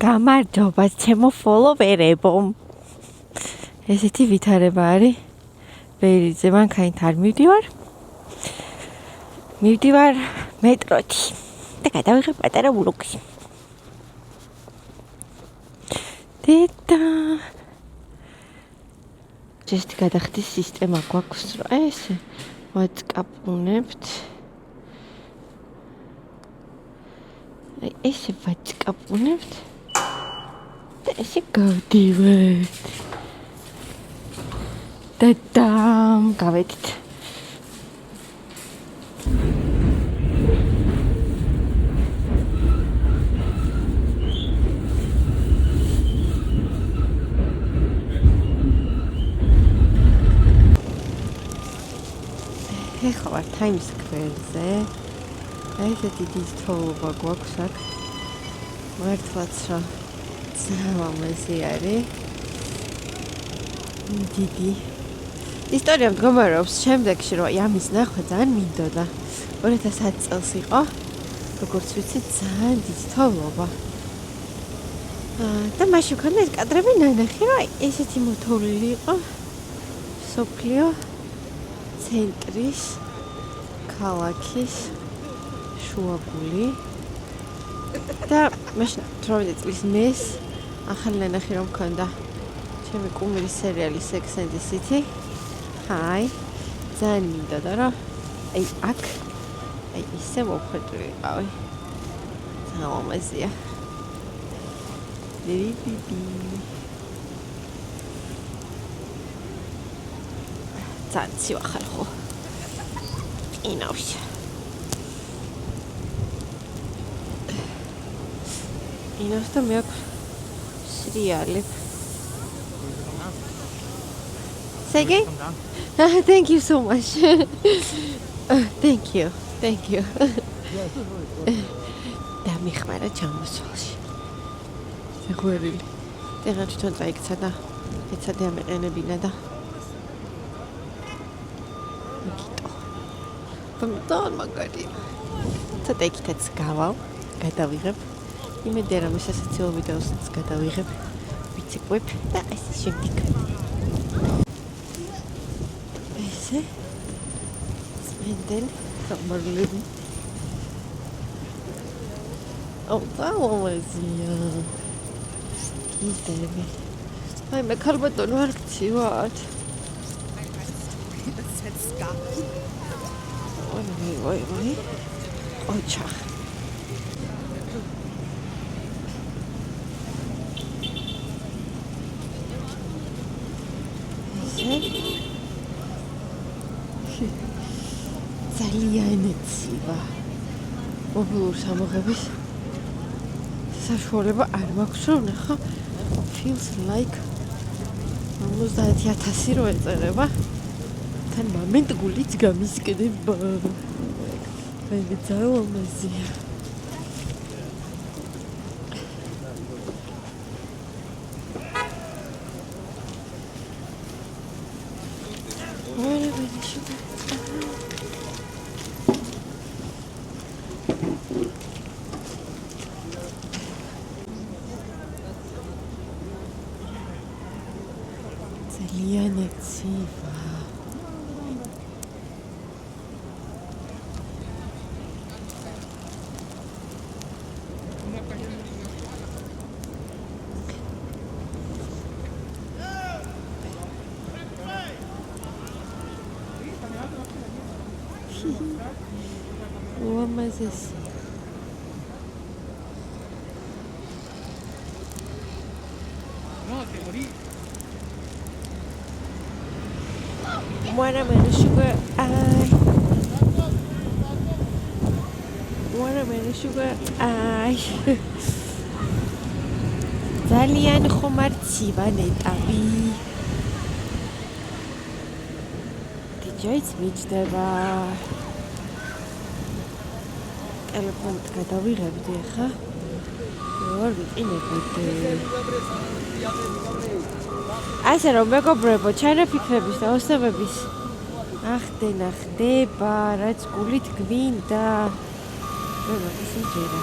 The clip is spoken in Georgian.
გამარჯობა ჩემო ფოლოვერებო. ესეთი ვითარება არის. ვერიძე მანქანით არ მივდივარ მეტროთი და გადავიღებ პატარა ვლოგი. დედა ჯესტი გადახდის სისტემა გვაქვს, რა ესე ვაჭკაპუნებთ. ესე ვაჭკაპუნებთ და ესე გავდივართ. დედამ გავედით. ეხლა ვარ Times Square-ზე. ესეთი დისტოლობა გვაქვს აქ. მართლაც რა ძამამაზი არის. დიდი ისტორია მდგომარეობს შემდეგში, რომ ამის ნახვა ძალიან მინდოდა. 2010 წელს იყო, როგორც ვიცი, ძალიან დისტოლობა. და მაშინ მქონდა ეს კადრები ნანახი, რომ ესეთი მოთოვლილი იყო სოფლიო ცენტრის ქალაქის შუაგული და მაშინ 18 წლის მეს ახალი ნანახი რომ მქონდა ჩემი კუმირის სერიალი Sex and the City. ჰაი, ძალიან მინდოდა რომ აქ ისე მოვხედავი ვიყავი. ძალიან ძალიან ახალ ხო ინავში ინავსთან მე აქვს სერიალები. Say again? Thank you so much. Thank you. და მიხმარა ჩამოსვლაში. ზეღვერილი. ეხლა თვითონ წაიქცა და ეცადე ამეყენებინა და Pomidor მაგარი. ცოტა იქითაც გავალ, გადავიღებ. იმედია რომ ეს ასეციო ვიდეოსაც გადავიღებ. ვიცეკვებ და ეს შემდეგ. ესე სპენდენ გამარლები. დაუმაზია. ისდები. აი მე ქალბატონო არ გცივად. Ой. Очах. ძალიან ეცივა. მობილური სამოღების საშუალება არ მაქვს რომ ნახა feels like 50,000 რო ეწერება. თან მომენტ გულიც გამისკდება. აი ძალიან ეცივა. Mas assim. Watermelon sugar. ძალიან ხომარცივა ნეტავი. დიჯეიც მიჯდება. ტელეფონით გადავიღებდი ახლა. ვარ ვიყინებდი. ასე რომ მეგობრებო, ჩანაფიქრების და ოცნებების ახდენა ხდება, რაც გულით გვინდა. მე მაგას მჯერა.